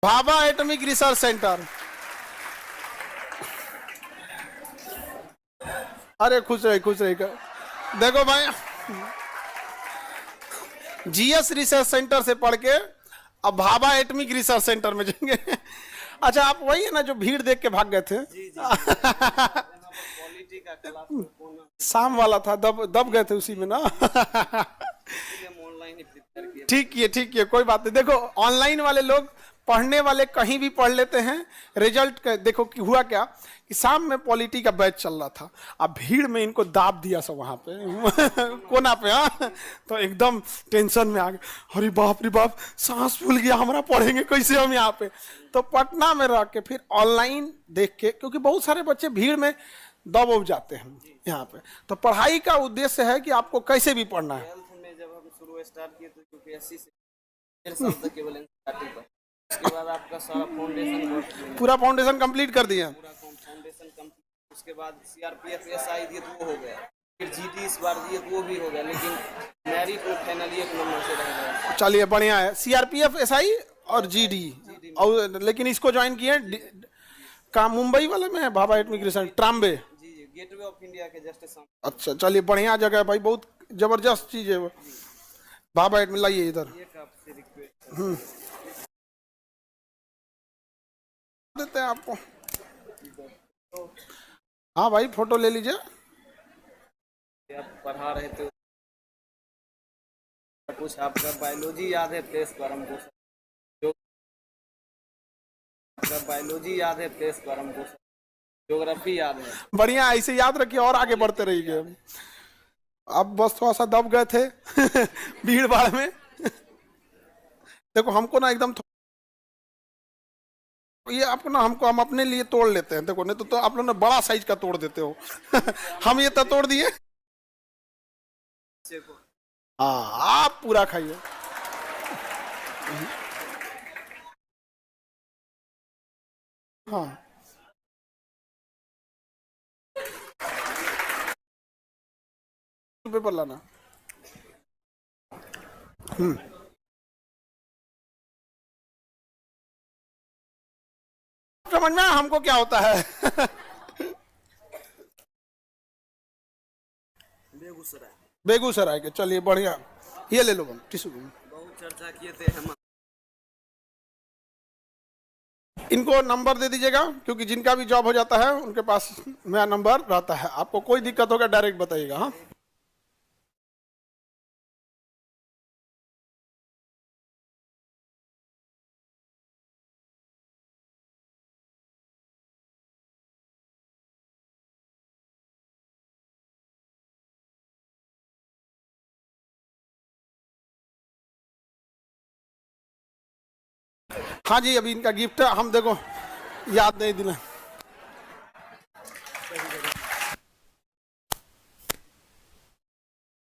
Bhabha atomic research centre. अरे खुश रहे खुश रहे। देखो भाई, जीएस रिसर्च सेंटर से पढ़ के अब भाभा एटॉमिक रिसर्च सेंटर में जाएंगे। अच्छा, आप वही है ना जो भीड़ देख के भाग गए थे? जी जी। का क्लास शाम वाला था, दब गए थे उसी में ना। ऑनलाइन ही प्रिपेयर किया। ठीक है, कोई बात नहीं। देखो, ऑनलाइन वाले लोग, पढ़ने वाले कहीं भी पढ़ लेते हैं। रिजल्ट देखो कि हुआ क्या कि शाम में पॉलिटी का बैच चल रहा था, अब भीड़ में इनको दाब दिया सब वहां पे कोना पे। हाँ, तो एकदम टेंशन में आ गए, अरे बाप रे बाप, सांस फूल गया हमारा, पढ़ेंगे कैसे हम यहाँ पे। तो पटना में रह के फिर ऑनलाइन देख के, क्योंकि बहुत सारे बच्चे भीड़ में दब जाते हैं यहाँ पे, तो पढ़ाई का उद्देश्य है कि आपको कैसे भी पढ़ना है। में जब हम शुरू स्टार्ट किए तो यूपीएससी से 1.5 साल तक केवल एनसीईआरटी पर, उसके बाद आपका सारा फाउंडेशन पूरा फाउंडेशन कंप्लीट कर दिया। पूरा फाउंडेशन कंप्लीट, उसके बाद सीआरपीएफ एसआई दिए तो वो हो गया, फिर जीडी इस बार दिए तो वो भी हो गया, लेकिन मेरिट में फाइनली 1 नंबर से रह गया। चलिए बढ़िया है, सीआरपीएफ एसआई और जीडी, और लेकिन इसको ज्वाइन किए का मुंबई वाले में है, Bhabha atomic research Trombay. Gateway of India के जस्ट सामने। अच्छा चलिए, बढ़िया जगह है भाई, बहुत जबरदस्त चीज है वो। भाभा एटॉमिक लाइए इधर, देते हैं आपको। हाँ भाई, फोटो ले लीजिए। आप पढ़ा रहे थे कुछ, आपका बायोलॉजी याद है प्लेस पर हमको, बायोलॉजी याद है प्लेस पर हमको, ज्योग्राफी याद है। बढ़िया, ऐसे याद रखिए और आगे बढ़ते रहिए। अब बस थोड़ा सा दब गए थे भीड़ भाड़ में। देखो हमको ना एकदम ये आपको ना, हमको हम अपने लिए तोड़ लेते हैं। देखो नहीं तो आप लोग ना बड़ा साइज का तोड़ देते हो। हम ये तो तोड़ दिए। हाँ, आप पूरा खाइए। हाँ, पेपर लाना। समझ में हमको क्या होता है। बेगूसराय के, चलिए बढ़िया, ये ले लो टिश्यू। बहुत चर्चा किए थे हम। इनको नंबर दे दीजिएगा, क्योंकि जिनका भी जॉब हो जाता है उनके पास मेरा नंबर रहता है। आपको कोई दिक्कत होगा डायरेक्ट बताइएगा। हाँ, हाँ जी, अभी इनका गिफ्ट हम देखो याद नहीं दिला।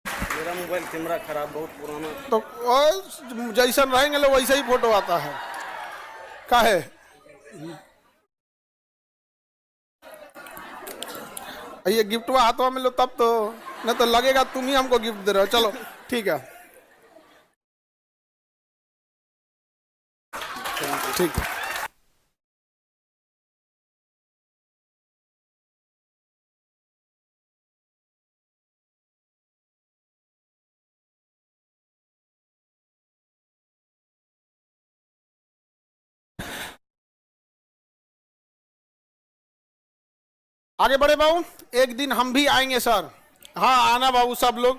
मेरा मोबाइल कैमरा खराब, बहुत पुराना, तो जैसा रहेंगे लोग वैसा ही फोटो आता है। का है ये गिफ्ट हाथों में लो तब तो, नहीं तो लगेगा तुम ही हमको गिफ्ट दे रहे हो। चलो ठीक है, ठीक है। आगे बढ़े बाबू, एक दिन हम भी आएंगे सर। हाँ आना बाबू, सब लोग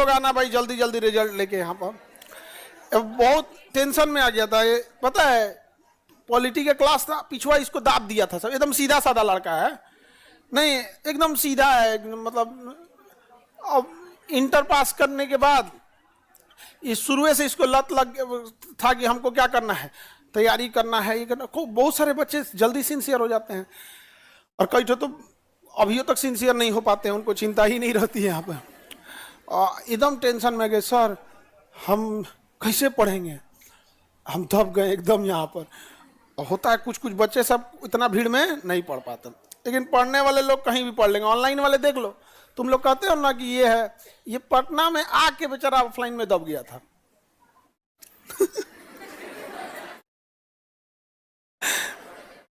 आना भाई, जल्दी जल्दी रिजल्ट लेके यहाँ पर। बहुत टेंशन में आ गया था ये, पता है पॉलिटी का क्लास था, पिछुआ इसको दाब दिया था। सब एकदम सीधा साधा लड़का है, नहीं एकदम सीधा है, मतलब अब इंटर पास करने के बाद इस शुरू से इसको लत लग था कि हमको क्या करना है, तैयारी करना है, ये करना। बहुत सारे बच्चे जल्दी सिंसियर हो जाते हैं, और कई तो अभी तक सिंसियर नहीं हो पाते हैं, उनको चिंता ही नहीं रहती है यहाँ पे। एकदम टेंशन में गए, सर हम कैसे पढ़ेंगे, हम दब गए एकदम यहाँ पर। होता है कुछ कुछ बच्चे सब इतना भीड़ में नहीं पढ़ पाते, लेकिन पढ़ने वाले लोग कहीं भी पढ़ लेंगे। ऑनलाइन वाले देख लो, तुम लोग कहते हो ना कि ये है, ये पटना में आके बेचारा ऑफलाइन में दब गया था।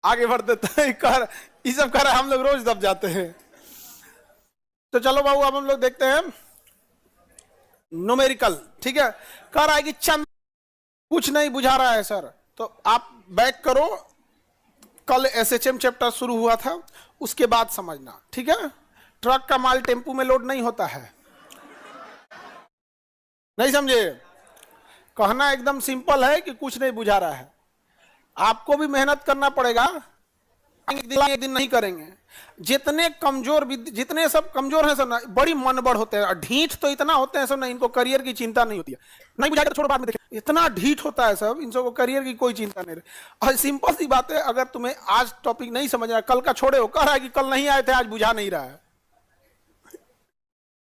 आगे बढ़ते तो कर ये सब कर हम लोग रोज दब जाते हैं। तो चलो बाबू अब हम लोग देखते हैं न्यूमेरिकल। ठीक है, कर आएगी चंद, कुछ नहीं बुझा रहा है सर तो आप बैक करो, कल एसएचएम चैप्टर शुरू हुआ था उसके बाद समझना। ठीक है, ट्रक का माल टेम्पू में लोड नहीं होता है, नहीं समझे? कहना एकदम सिंपल है कि कुछ नहीं बुझा रहा है, आपको भी मेहनत करना पड़ेगा, एक दिन नहीं करेंगे। जितने कमजोर जितने सब कमजोर हैं सब ना बड़ी मनबड़ होते हैं, ढीठ तो इतना होते हैं सब ना, इनको करियर की चिंता नहीं होती है। नहीं बुझाएगा तो छोड़ो बाद में देखें, इतना ढीठ होता है सब, इन सबको करियर की कोई चिंता नहीं रही। और सिंपल सी बात है, अगर तुम्हें आज टॉपिक नहीं समझ रहा, कल का छोड़े हो, कह रहा है कि कल नहीं आए थे आज बुझा नहीं रहा है,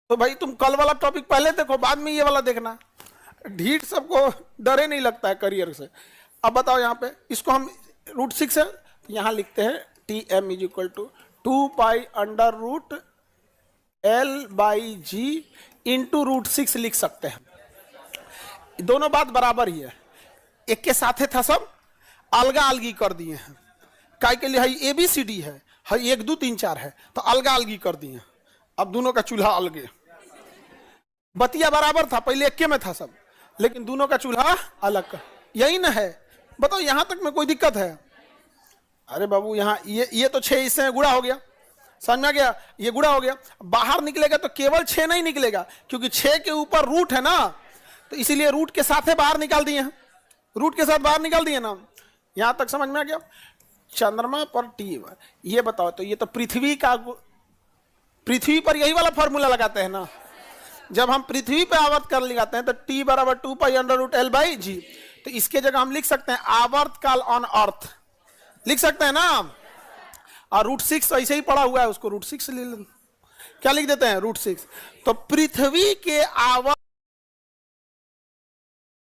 तो भाई तुम कल वाला टॉपिक पहले देखो, बाद में ये वाला देखना। ढीठ सबको डरे नहीं लगता है करियर से। अब बताओ यहाँ पे इसको हम √6 है तो यहाँ लिखते हैं Tm is equal to 2π√L/G into √6 लिख सकते हैं। दोनों बात बराबर ही है, एक के साथ था सब, अलगा अलगी कर दिए हैं। काय के लिए है ABCD है, 1 2 3 4 है तो अलगा अलगी कर दिए। अब दोनों का चूल्हा अलगे, बतिया बराबर था, पहले एक में था सब, लेकिन दोनों का चूल्हा अलग का, यही ना है। बताओ यहां तक में कोई दिक्कत है? अरे बाबू यहाँ ये तो 6 इससे गुणा हो गया, समझ में आ गया? ये गुणा हो गया, बाहर निकलेगा तो केवल 6 नहीं निकलेगा, क्योंकि 6 के ऊपर रूट है ना, तो इसीलिए रूट के साथ बाहर निकाल दिए हैं, रूट के साथ बाहर निकाल दिए ना। यहां तक समझ में आ गया? चंद्रमा पर T, ये बताओ तो ये तो पृथ्वी पृथ्वी पर यही वाला फॉर्मूला लगाते हैं ना, जब हम पृथ्वी पे आवर्त काल लगाते हैं तो T बराबर 2π√L/G, तो इसके जगह हम लिख सकते हैं आवर्त काल ऑन अर्थ, लिख सकते हैं ना। और √6 ऐसे ही पड़ा हुआ है, उसको √6 ले, क्या लिख देते हैं √6। तो पृथ्वी के आवर्त